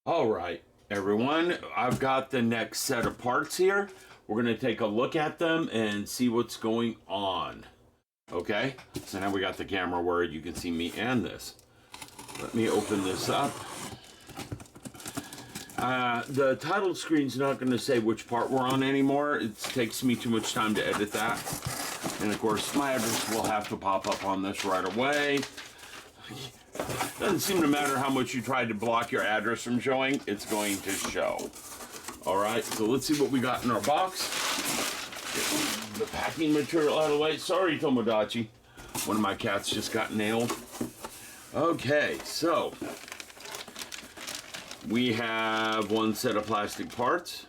All right, everyone, I've got the next set of parts here. We're going to take a look at them and see what's going on. Okay, so now we got the camera where you can see me and this. Let me open this up. The title screen's not going to say which part we're on anymore. It takes me too much time to edit that. And of course, my address will have to pop up on this right away. Doesn't seem to matter how much you try to block your address from showing, it's going to show. All right, so let's see what we got in our box. Get the packing material out of the way. Sorry, Tomodachi. One of my cats just got nailed. Okay, so we have one set of plastic parts.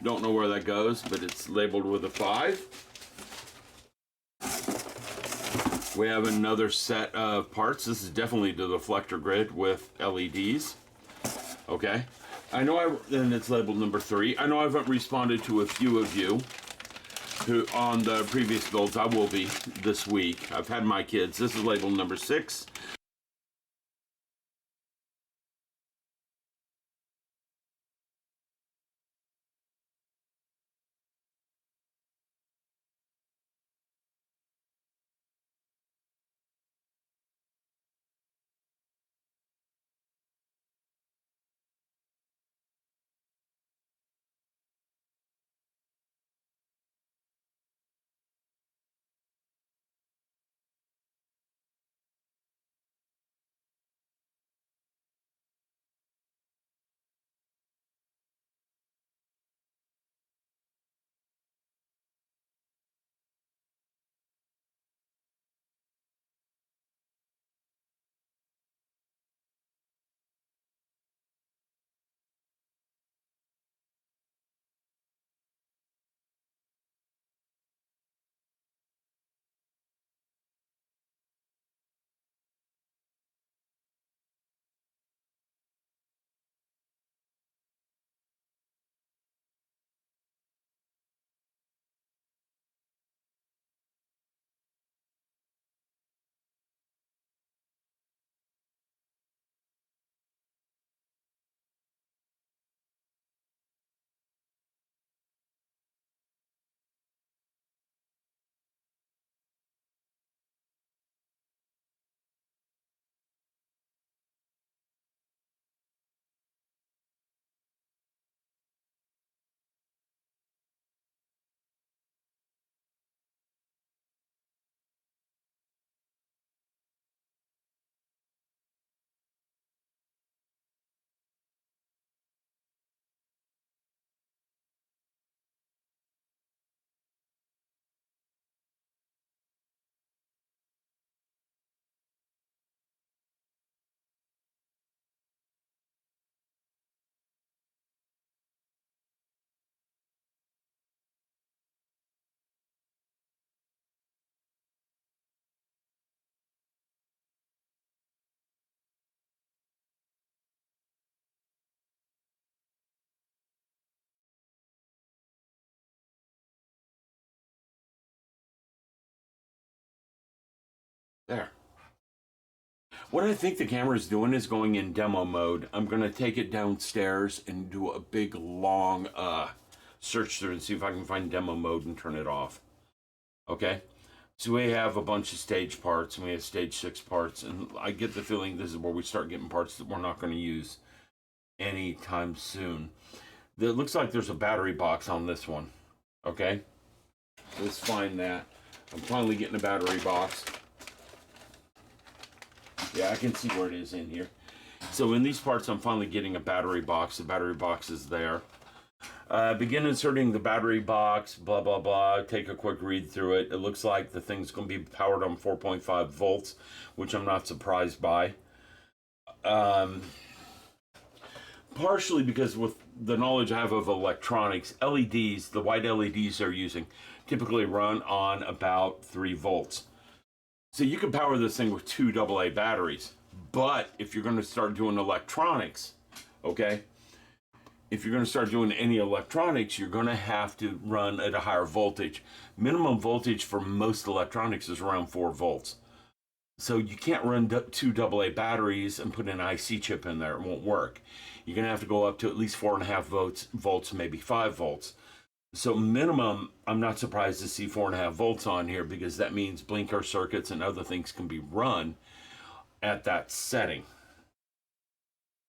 Don't know where that goes, but it's labeled with a 5. We have another set of parts. This is definitely the deflector grid with LEDs. Okay. And it's labeled number 3. I know I haven't responded to a few of you who on the previous builds. I will be this week. I've had my kids. This is labeled number 6. There. What I think the camera is doing is going in demo mode. I'm going to take it downstairs and do a big, long search through and see if I can find demo mode and turn it off. Okay? So we have a bunch of stage parts, and we have stage 6 parts, and I get the feeling this is where we start getting parts that we're not going to use anytime soon. It looks like there's a battery box on this one. Okay? Let's find that. I'm finally getting a battery box. Yeah, I can see where it is in here. So in these parts, I'm finally getting a battery box. The battery box is there. Begin inserting the battery box, blah, blah, blah. Take a quick read through it. It looks like the thing's going to be powered on 4.5 volts, which I'm not surprised by. Partially because with the knowledge I have of electronics, LEDs, the white LEDs they're using, typically run on about 3 volts. So you can power this thing with 2 AA batteries. But if you're going to start doing electronics, okay, if you're going to start doing any electronics, you're going to have to run at a higher voltage. Minimum voltage for most electronics is around 4 volts. So you can't run two AA batteries and put an IC chip in there. It won't work. You're going to have to go up to at least 4.5 volts, maybe 5 volts. So minimum, I'm not surprised to see 4.5 volts on here, because that means blinker circuits and other things can be run at that setting.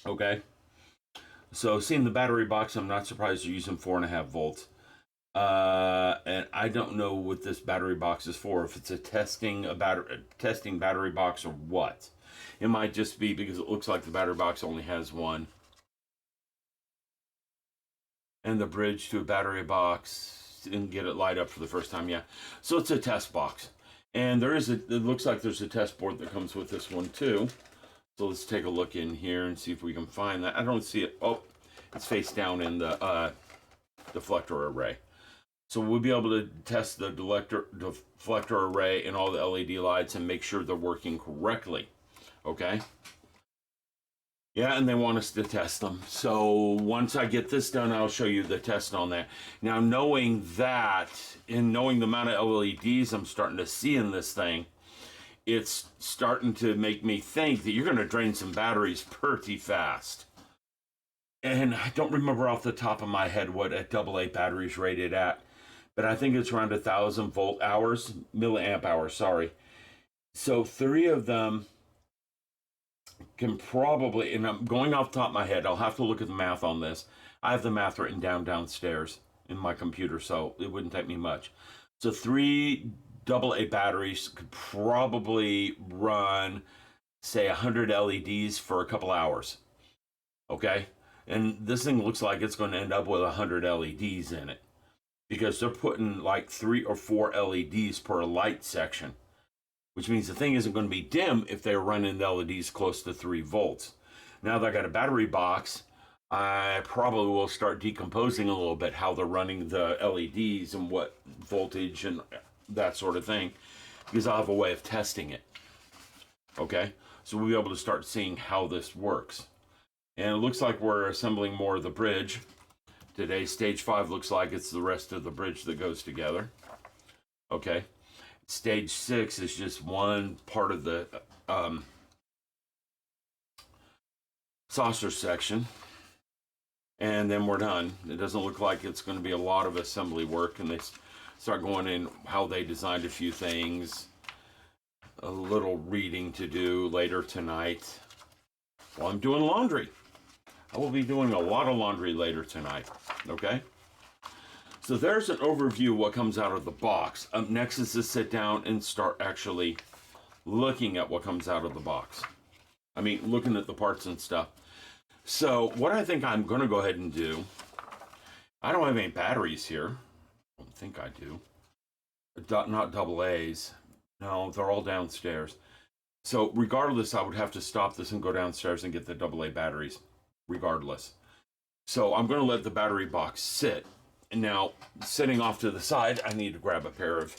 Okay. So seeing the battery box, I'm not surprised you're using 4.5 volts. And I don't know what this battery box is for, if it's a testing battery box or what. It might just be because it looks like the battery box only has one. And the bridge to a battery box didn't get it light up for the first time. Yeah. So it's a test box. And it looks like there's a test board that comes with this one too. So let's take a look in here and see if we can find that. I don't see it. Oh, it's face down in the deflector array. So we'll be able to test the deflector array and all the LED lights and make sure they're working correctly. Okay? Yeah, and they want us to test them. So once I get this done, I'll show you the test on that. Now, knowing that, and knowing the amount of LEDs I'm starting to see in this thing, it's starting to make me think that you're going to drain some batteries pretty fast. And I don't remember off the top of my head what a AA battery is rated at, but I think it's around 1,000 milliamp hours, sorry. So 3 of them can probably, and I'm going off the top of my head, I'll have to look at the math on this. I have the math written downstairs in my computer, so it wouldn't take me much. So 3 AA batteries could probably run, say, 100 LEDs for a couple hours. Okay? And this thing looks like it's going to end up with 100 LEDs in it, because they're putting like 3 or 4 LEDs per light section, which means the thing isn't going to be dim if they're running the LEDs close to 3 volts. Now that I got a battery box, I probably will start decomposing a little bit how they're running the LEDs and what voltage and that sort of thing, because I'll have a way of testing it. Okay? So we'll be able to start seeing how this works. And it looks like we're assembling more of the bridge. Today, stage 5 looks like it's the rest of the bridge that goes together. Okay. Stage 6 is just one part of the saucer section. And then we're done. It doesn't look like it's going to be a lot of assembly work. And they start going in how they designed a few things. A little reading to do later tonight while I'm doing laundry. I will be doing a lot of laundry later tonight, okay? So there's an overview of what comes out of the box. Up next is to sit down and start actually looking at what comes out of the box. I mean, looking at the parts and stuff. So what I think I'm going to go ahead and do, I don't have any batteries here. I don't think I do. Not double A's. No, they're all downstairs. So regardless, I would have to stop this and go downstairs and get the AA batteries. Regardless. So I'm going to let the battery box sit. And now, sitting off to the side, I need to grab a pair of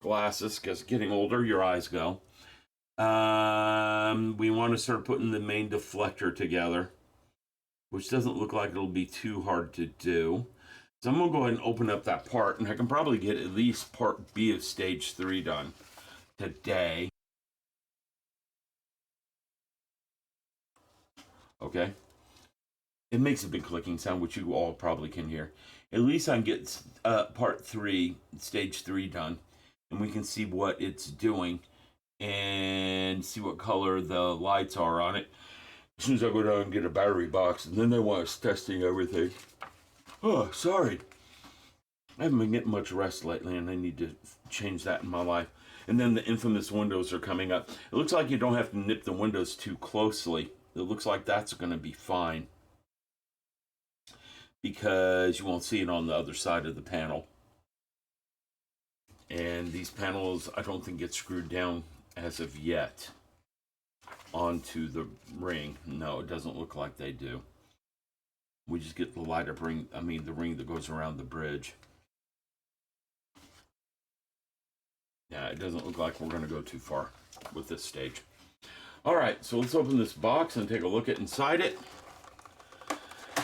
glasses, because getting older, your eyes go. We want to start putting the main deflector together, which doesn't look like it'll be too hard to do. So I'm going to go ahead and open up that part, and I can probably get at least part B of stage 3 done today. Okay. It makes a big clicking sound, which you all probably can hear. At least I can get part 3, stage 3 done, and we can see what it's doing and see what color the lights are on it. As soon as I go down and get a battery box, and then they want us testing everything. Oh, sorry. I haven't been getting much rest lately, and I need to change that in my life. And then the infamous windows are coming up. It looks like you don't have to nip the windows too closely. It looks like that's going to be fine, because you won't see it on the other side of the panel. And these panels, I don't think get screwed down as of yet onto the ring. No, it doesn't look like they do. We just get the light up ring, the ring that goes around the bridge. Yeah, it doesn't look like we're going to go too far with this stage. All right, so let's open this box and take a look at inside it.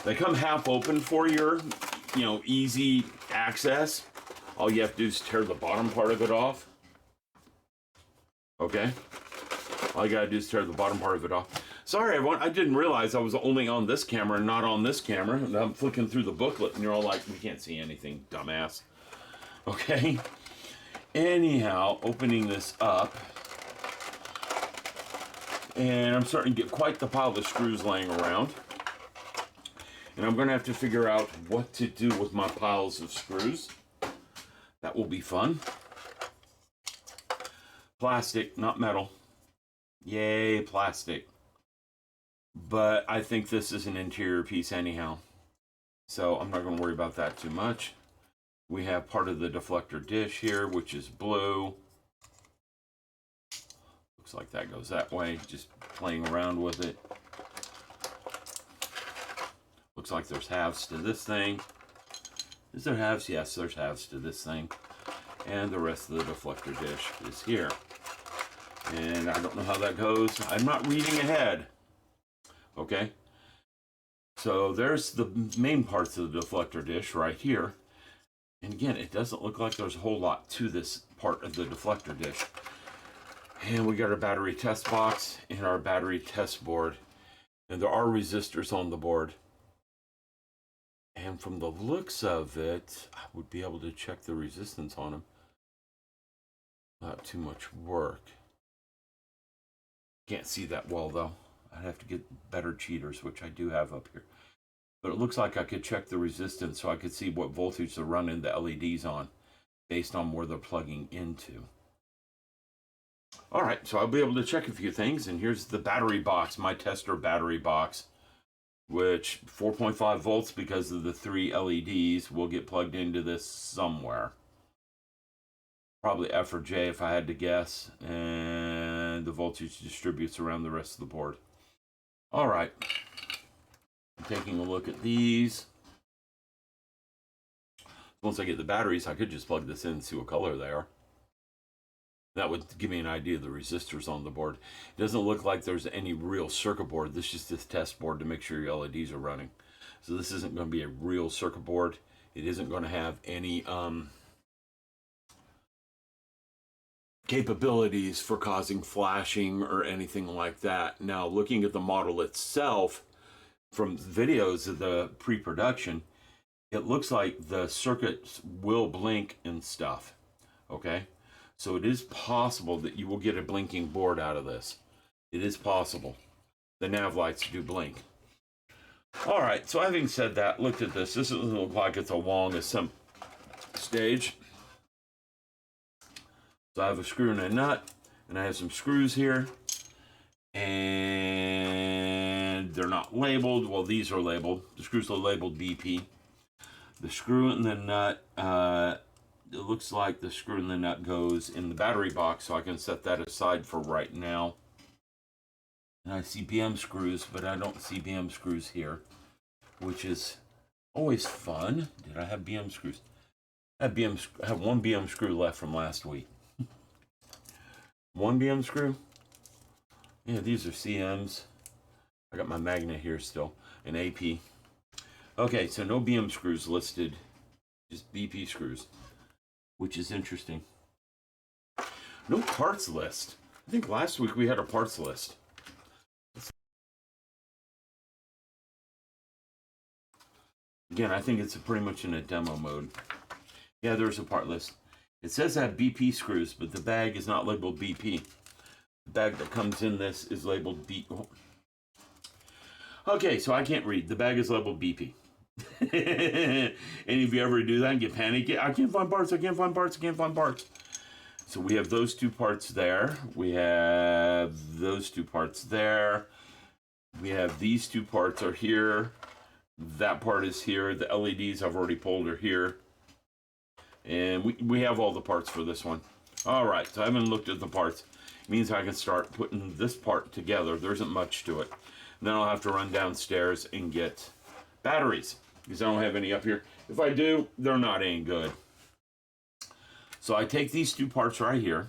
They come half open for your, easy access. All you have to do is tear the bottom part of it off. Okay. All I gotta do is tear the bottom part of it off. Sorry, everyone, I didn't realize I was only on this camera and not on this camera. And I'm flicking through the booklet and you're all like, we can't see anything, dumbass. Okay? Anyhow, opening this up. And I'm starting to get quite the pile of screws laying around. And I'm gonna have to figure out what to do with my piles of screws. That will be fun. Plastic, not metal. Yay, plastic. But I think this is an interior piece anyhow. So I'm not going to worry about that too much. We have part of the deflector dish here, which is blue. Looks like that goes that way, just playing around with it. Looks like there's halves to this thing. Is there halves? Yes, there's halves to this thing. And the rest of the deflector dish is here. And I don't know how that goes. I'm not reading ahead. Okay. So there's the main parts of the deflector dish right here. And again, it doesn't look like there's a whole lot to this part of the deflector dish. And we got our battery test box and our battery test board. And there are resistors on the board. And from the looks of it, I would be able to check the resistance on them. Not too much work. Can't see that well though. I'd have to get better cheaters, which I do have up here. But it looks like I could check the resistance so I could see what voltage they're running the LEDs on based on where they're plugging into. All right, so I'll be able to check a few things. And here's the battery box, my tester battery box, which 4.5 volts because of the 3 LEDs will get plugged into this somewhere. Probably F or J if I had to guess. And the voltage distributes around the rest of the board. All right. I'm taking a look at these. Once I get the batteries, I could just plug this in and see what color they are. That would give me an idea of the resistors on the board. It doesn't look like there's any real circuit board. This is just this test board to make sure your LEDs are running. So this isn't going to be a real circuit board. It isn't going to have any capabilities for causing flashing or anything like that. Now, looking at the model itself from videos of the pre-production, it looks like the circuits will blink and stuff. Okay, so it is possible that you will get a blinking board out of this. It is possible. The nav lights do blink. All right, so having said that, looked at this. This doesn't look like it's a long assembly stage. So I have a screw and a nut, and I have some screws here, and they're not labeled. Well, these are labeled. The screws are labeled BP. The screw and the nut, it looks like the screw and the nut goes in the battery box, so I can set that aside for right now. And I see BM screws, but I don't see BM screws here, which is always fun. Did I have BM screws? I have one BM screw left from last week. One BM screw. Yeah, these are CMs. I got my magnet here still, an AP. Okay, so no BM screws listed, just BP screws, which is interesting. No parts list. I think last week we had a parts list. Again, I think it's pretty much in a demo mode. Yeah, there's a part list. It says I have BP screws, but the bag is not labeled BP. The bag that comes in this is labeled B. Oh. Okay, so I can't read. The bag is labeled BP. Any of you ever do that and get panicky? I can't find parts, I can't find parts, I can't find parts. So we have those two parts there. We have those two parts there. We have these two parts are here. That part is here. The LEDs I've already pulled are here. And we have all the parts for this one. All right, so I haven't looked at the parts. It means I can start putting this part together. There isn't much to it. And then I'll have to run downstairs and get batteries, because I don't have any up here. If I do, they're not any good. So I take these two parts right here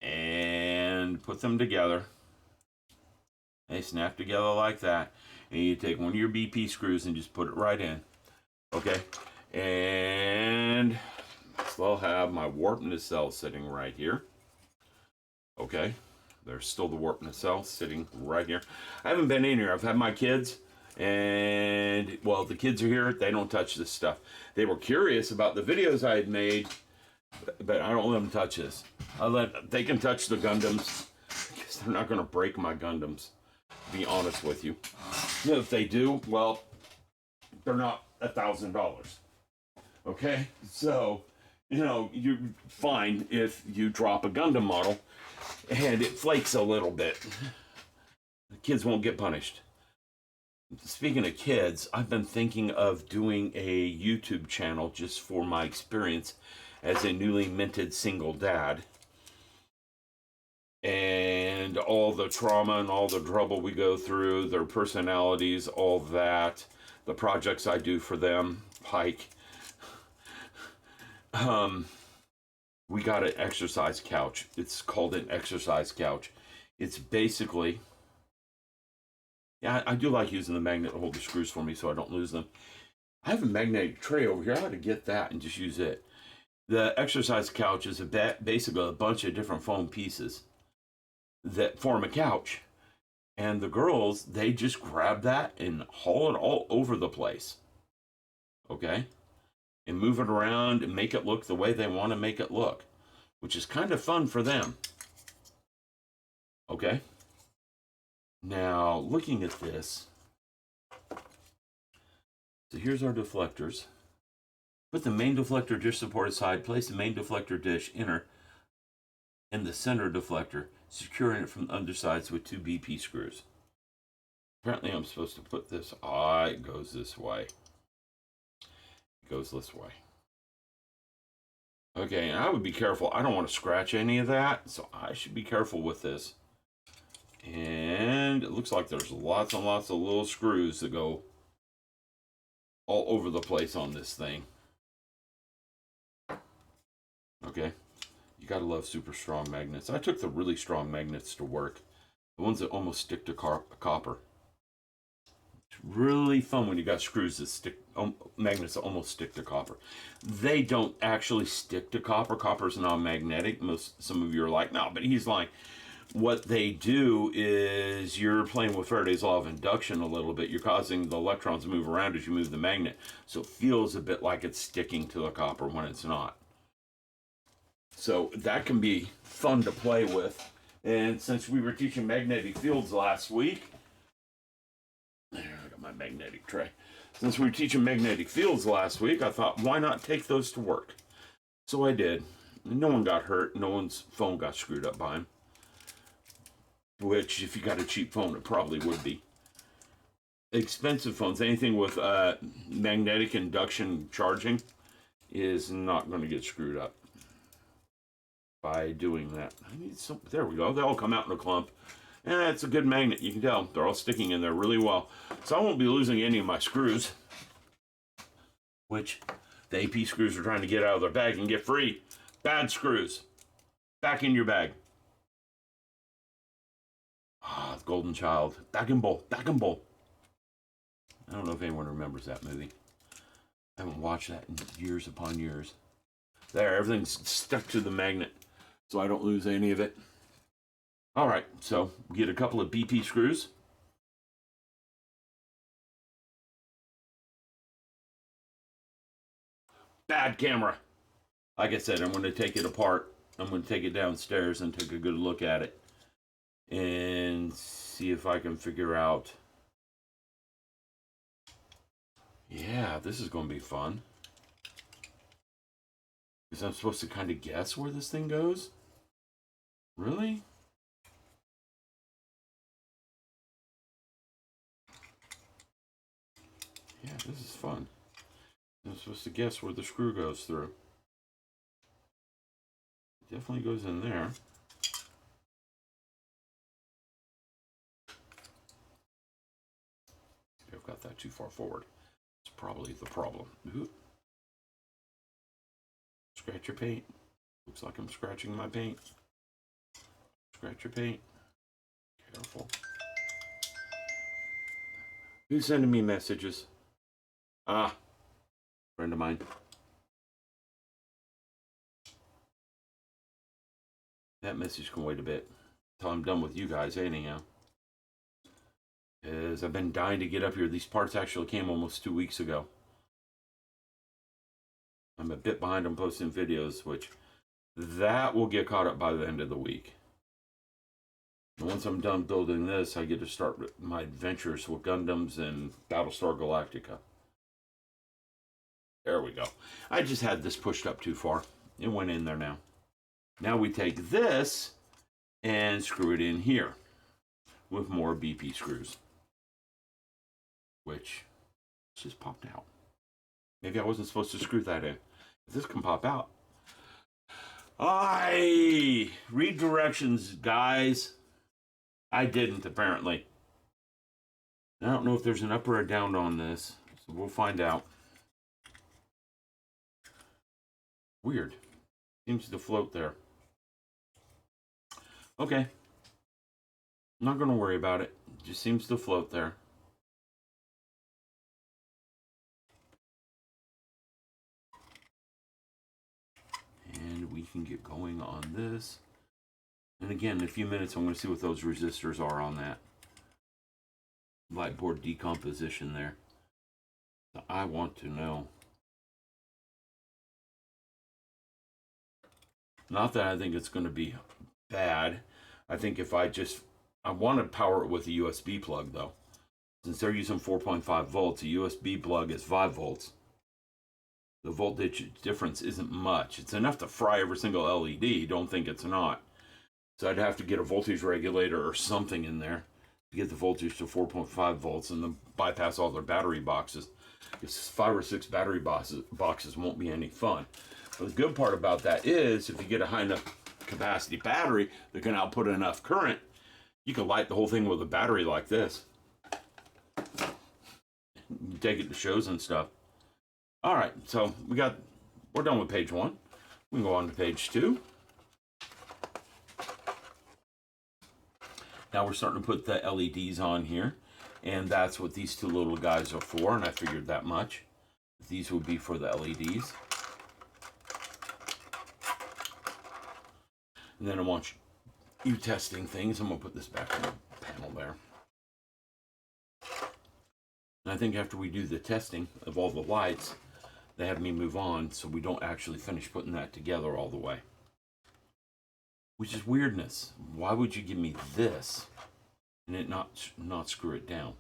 and put them together. They snap together like that. And you take one of your BP screws and just put it right in. Okay? And so I'll have my warp nacelle sitting right here. Okay, there's still the warp nacelle sitting right here. I haven't been in here. I've had my kids, and well, the kids are here. They don't touch this stuff. They were curious about the videos I had made, but I don't let them touch this. They can touch the Gundams because they're not going to break my Gundams. To be honest with you, if they do, well, they're not $1,000. Okay, so you're fine if you drop a Gundam model and it flakes a little bit. The kids won't get punished. Speaking of kids, I've been thinking of doing a YouTube channel just for my experience as a newly minted single dad. And all the trauma and all the trouble we go through, their personalities, all that, the projects I do for them, like, we got an exercise couch. It's called an exercise couch. It's basically, yeah, I do like using the magnet to hold the screws for me so I don't lose them. I have a magnetic tray over here. I ought to get that and just use it. The exercise couch is basically a bunch of different foam pieces that form a couch. And the girls, they just grab that and haul it all over the place. Okay? And move it around and make it look the way they want to make it look, which is kind of fun for them. Okay? Now, looking at this, so here's our deflectors. Put the main deflector dish support aside, place the main deflector dish inner in the center deflector, securing it from the undersides with 2 BP screws. Apparently I'm supposed to put this, it goes this way. It goes this way. Okay, and I would be careful. I don't want to scratch any of that, so I should be careful with this. And it looks like there's lots and lots of little screws that go all over the place on this thing. Okay, you gotta love super strong magnets. I took the really strong magnets to work, the ones that almost stick to copper. It's really fun when you got screws that stick, magnets that almost stick to copper. They don't actually stick to copper. Copper's non-magnetic. Some of you are like, no, but he's lying. What they do is you're playing with Faraday's law of induction a little bit. You're causing the electrons to move around as you move the magnet. So it feels a bit like it's sticking to the copper when it's not. So that can be fun to play with. And since we were teaching magnetic fields last week, there, I got my magnetic tray. Since we were teaching magnetic fields last week, I thought, why not take those to work? So I did. No one got hurt. No one's phone got screwed up by him. Which, if you got a cheap phone, it probably would be. Expensive phones, anything with magnetic induction charging, is not going to get screwed up by doing that. I need some. There we go. They all come out in a clump. And it's a good magnet. You can tell they're all sticking in there really well. So I won't be losing any of my screws, which the AP screws are trying to get out of their bag and get free. Bad screws. Back in your bag. The Golden Child. Back and bowl. Back and bowl. I don't know if anyone remembers that movie. I haven't watched that in years upon years. There, everything's stuck to the magnet, so I don't lose any of it. All right, so get a couple of BP screws. Bad camera. Like I said, I'm going to take it apart. I'm going to take it downstairs and take a good look at it and see if I can figure out. Yeah, this is going to be fun. Because I'm supposed to kind of guess where this thing goes? Really? Yeah, this is fun. I'm supposed to guess where the screw goes through. It definitely goes in there. I've got that too far forward. It's probably the problem. Ooh. Scratch your paint. Looks like I'm scratching my paint. Scratch your paint. Careful. Who's sending me messages? Friend of mine. That message can wait a bit until I'm done with you guys anyhow. Because I've been dying to get up here. These parts actually came almost 2 weeks ago. I'm a bit behind on posting videos, which that will get caught up by the end of the week. And once I'm done building this, I get to start my adventures with Gundams and Battlestar Galactica. There we go. I just had this pushed up too far. It went in there now. Now we take this and screw it in here with more BP screws, which just popped out. Maybe I wasn't supposed to screw that in. If this can pop out. Read directions, guys. I didn't, apparently. I don't know if there's an up or a down on this, so we'll find out. Weird. Seems to float there. Okay. I'm not going to worry about it. It just seems to float there. And we can get going on this. And again, in a few minutes, I'm going to see what those resistors are on that light board decomposition there. So I want to know. Not that I think it's going to be bad. I think if I want to power it with a USB plug though. Since they're using 4.5 volts, a USB plug is 5 volts. The voltage difference isn't much. It's enough to fry every single LED. Don't think it's not. So I'd have to get a voltage regulator or something in there to get the voltage to 4.5 volts and then bypass all their battery boxes. Because 5 or 6 battery boxes won't be any fun. But the good part about that is if you get a high enough capacity battery that can output enough current, you can light the whole thing with a battery like this. You take it to shows and stuff. All right, so we're done with page 1. We can go on to page 2. Now we're starting to put the LEDs on here, and that's what these 2 little guys are for, and I figured that much. These would be for the LEDs. And then I want you testing things. I'm going to put this back on the panel there. And I think after we do the testing of all the lights, they have me move on so we don't actually finish putting that together all the way. Which is weirdness. Why would you give me this and it not screw it down?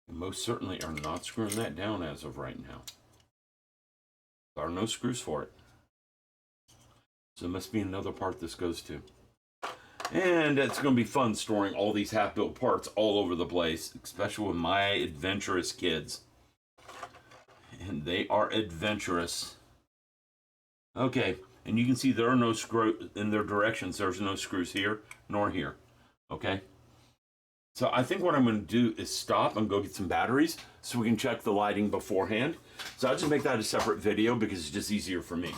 You most certainly are not screwing that down as of right now. There are no screws for it. So there must be another part this goes to. And it's going to be fun storing all these half-built parts all over the place, especially with my adventurous kids. And they are adventurous. Okay, and you can see there are no screws in their directions. There's no screws here nor here. Okay? So I think what I'm going to do is stop and go get some batteries so we can check the lighting beforehand. So I'll just make that a separate video because it's just easier for me.